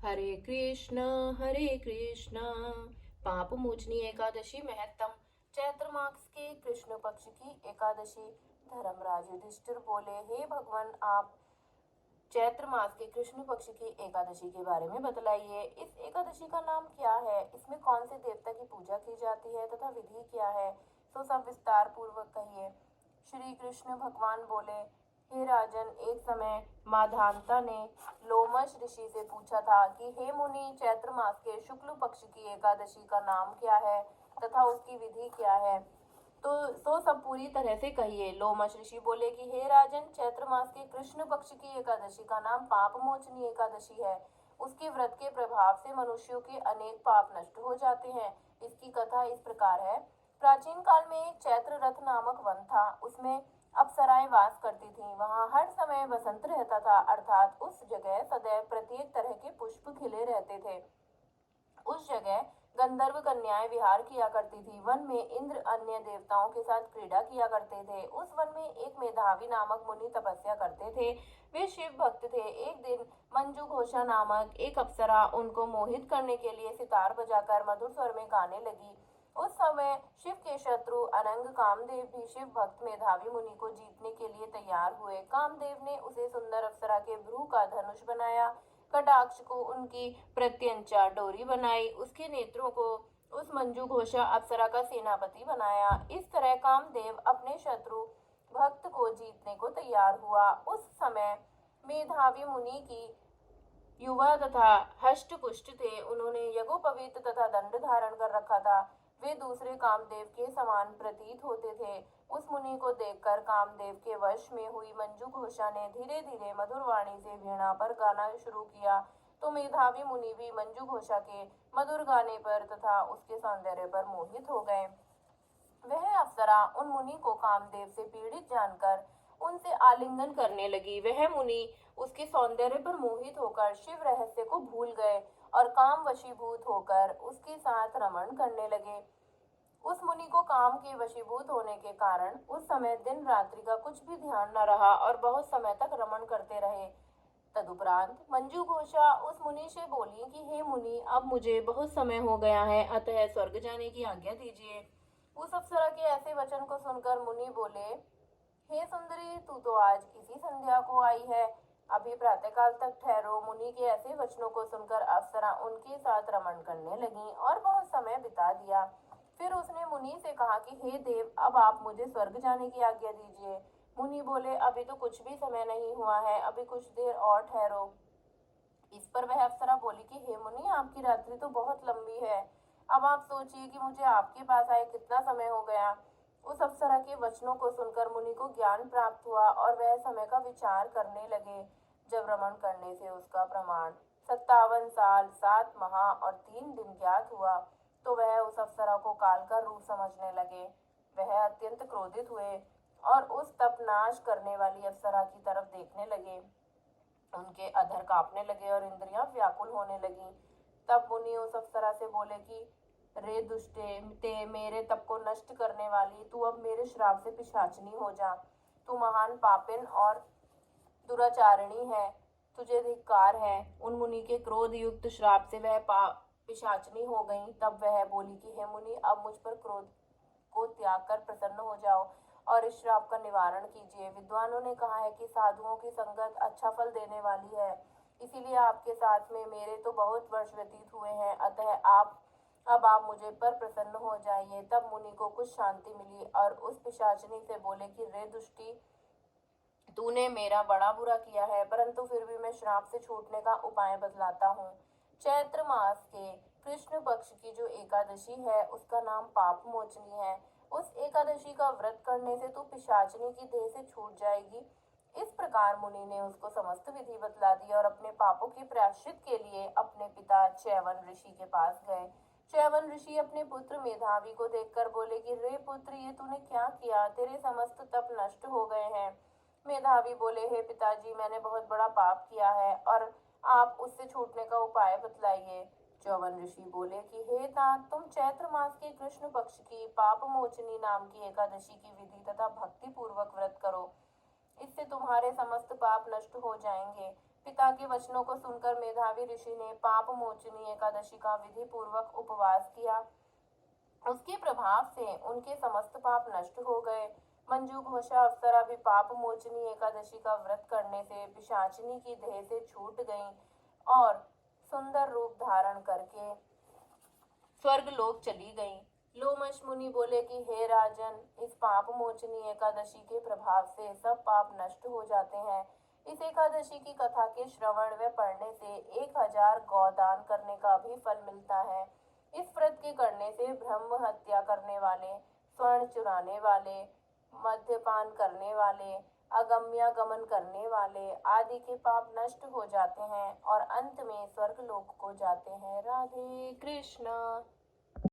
हरे कृष्ण। पाप मोचनी एकादशी महत्तम। चैत्र मास के कृष्ण पक्ष की एकादशी। धर्मराज युधिष्ठिर बोले, हे भगवान, आप चैत्र मास के कृष्ण पक्ष की एकादशी के बारे में बतलाइए। इस एकादशी का नाम क्या है, इसमें कौन से देवता की पूजा की जाती है तथा विधि क्या है, तो सब विस्तार पूर्वक कहिए। श्री कृष्ण भगवान बोले, हे राजन, एक समय माधानता ने लोमश ऋषि से पूछा था कि हे मुनि, चैत्र मास के शुक्ल पक्ष की एकादशी का नाम क्या है तथा उसकी विधि क्या है, तो सब पूरी तरह से कहिए। लोमश ऋषि बोले कि हे राजन, चैत्र मास के कृष्ण पक्ष की एकादशी का नाम पाप मोचनी एकादशी है। उसके व्रत के प्रभाव से मनुष्यों के अनेक पाप नष्ट हो जाते हैं। इसकी कथा इस प्रकार है। प्राचीन काल में एक चैत्र रथ नामक वन था। उसमें अप्सराएं वास करती थीं। वहां हर समय बसंत रहता था, अर्थात उस जगह सदैव प्रत्येक तरह के पुष्प खिले रहते थे। उस जगह गंधर्व कन्याएं विहार किया करती थी। वन में इंद्र अन्य देवताओं के साथ क्रीड़ा किया करते थे। उस वन में एक मेधावी नामक मुनि तपस्या करते थे। वे शिव भक्त थे। एक दिन मंजू घोषा नामक एक अप्सरा उनको मोहित करने के लिए सितार बजाकर मधुर स्वर में गाने लगी। उस समय शिव के शत्रु अनंग कामदेव भी शिव भक्त मेधावी मुनि को जीतने के लिए तैयार हुए। कामदेव ने उसे सुंदर अप्सरा के भ्रू का धनुष बनाया, कटाक्ष को उनकी प्रत्यंचा डोरी बनाई, उसके नेत्रों को उस मंजू घोषा अप्सरा का सेनापति बनाया। इस तरह कामदेव अपने शत्रु भक्त को जीतने को तैयार हुआ। उस समय मेधावी मुनि की युवा तथा हष्ट पुष्ट थे। उन्होंने यज्ञोपवीत तथा दंड धारण कर रखा था। वे दूसरे कामदेव के समान प्रतीत होते थे। उस मुनि को देखकर कामदेव के वश में हुई मंजू घोषा ने धीरे धीरे मधुर वाणी से वीणा पर गाना शुरू किया, तो मेधावी मुनि भी मंजू घोषा के मधुर गाने पर तथा उसके सौंदर्य पर मोहित हो गए। वह अप्सरा उन मुनि को कामदेव से पीड़ित जानकर उनसे आलिंगन करने लगी। वह मुनि उसके सौंदर्य पर मोहित होकर शिव रहस्य को भूल गए और काम वशीभूत होकर उसके साथ रमण करने लगे। उस मुनि को काम के वशीभूत होने के कारण उस समय दिन रात्रि का कुछ भी ध्यान न रहा और बहुत समय तक रमण करते रहे। तदुपरांत मंजू घोषा उस मुनि से बोली कि हे मुनि, अब मुझे बहुत समय हो गया है, अतः स्वर्ग जाने की आज्ञा दीजिए। उस अप्सरा के ऐसे वचन को सुनकर मुनि बोले, हे सुंदरी, तू तो आज इसी संध्या को आई है, अभी प्रातःकाल तक ठहरो। मुनि के ऐसे वचनों को सुनकर अप्सरा उनके साथ रमण करने लगी और बहुत समय बिता दिया। फिर उसने मुनि से कहा कि हे देव, अब आप मुझे स्वर्ग जाने की आज्ञा दीजिए। मुनि बोले, अभी तो कुछ भी समय नहीं हुआ है, अभी कुछ देर और ठहरो। इस पर वह अप्सरा बोली कि हे मुनि, आपकी रात्रि तो बहुत लंबी है। अब आप सोचिए कि मुझे आपके पास आए कितना समय हो गया। उस अप्सरा के वचनों को सुनकर मुनि को ज्ञान प्राप्त हुआ और वह समय का विचार करने लगे। जब रमण करने से उसका प्रमाण 57 साल 7 माह और 3 दिन ज्ञात हुआ, तो वह उस अप्सरा को काल का रूप समझने लगे। वह अत्यंत क्रोधित हुए और उस तप नाश करने वाली अप्सरा की तरफ देखने लगे। उनके अधर कांपने लगे और इंद्रियां व्याकुल होने लगी। तब मुनि उस अप्सरा से बोले कि रे दुष्टे, ते मेरे तप को नष्ट करने वाली, तू अब मेरे श्राप से पिशाचनी हो जा। तू महान पापिन और दुराचारिणी है, तुझे धिक्कार है। उन मुनि के क्रोध युक्त श्राप से वह पिशाचनी हो गई। तब वह बोली कि हे मुनि, अब मुझ पर क्रोध को त्याग कर प्रसन्न हो जाओ और इस श्राप का निवारण कीजिए। विद्वानों ने कहा है कि साधुओं की संगत अच्छा फल देने वाली है, इसीलिए आपके साथ में मेरे तो बहुत वर्ष व्यतीत हुए हैं, अतः अब आप मुझे पर प्रसन्न हो जाइए। तब मुनि को कुछ शांति मिली और उस पिशाचिनी से बोले कि रे दुष्टी, तूने मेरा बड़ा बुरा किया है, परंतु फिर भी मैं श्राप से छूटने का उपाय बतलाता हूँ। चैत्र मास के कृष्ण पक्ष की जो एकादशी है, उसका नाम पाप मोचनी है। उस एकादशी का व्रत करने से तू पिशाचनी की देह से छूट जाएगी। इस प्रकार मुनि ने उसको समस्त विधि बतला दी और अपने पापों के प्रायश्चित के लिए अपने पिता च्यवन ऋषि के पास गए। च्यवन ऋषि अपने पुत्र मेधावी को देखकर बोले कि रे पुत्र, ये तूने क्या किया, तेरे समस्त तप नष्ट हो गए हैं। मेधावी बोले, हे पिताजी, मैंने बहुत बड़ा पाप किया है और आप उससे छूटने का उपाय बतलाइए। च्यवन ऋषि बोले कि हे तात, तुम चैत्र मास के कृष्ण पक्ष की पाप मोचनी नाम की एकादशी की विधि तथा भक्ति पूर्वक व्रत करो, इससे तुम्हारे समस्त पाप नष्ट हो जाएंगे। पिता के वचनों को सुनकर मेधावी ऋषि ने पाप मोचनी एकादशी का विधि पूर्वक उपवास किया। उसके प्रभाव से उनके समस्त पाप नष्ट हो गए। मंजू घोषा अप्सरा भी पाप मोचनी एकादशी का व्रत करने से पिशाचिनी की देह से छूट गईं और सुंदर रूप धारण करके स्वर्ग लोक चली गईं। लोमश मुनि बोले कि हे राजन, इस पाप मोचनी एकादशी के प्रभाव से सब पाप नष्ट हो जाते हैं। इस एकादशी की कथा के श्रवण व पढ़ने से 1000 गौदान करने का भी फल मिलता है। इस व्रत के करने से ब्रह्म हत्या करने वाले, स्वर्ण चुराने वाले, मद्यपान करने वाले, अगम्यागमन करने वाले आदि के पाप नष्ट हो जाते हैं और अंत में स्वर्ग लोक को जाते हैं। राधे कृष्ण।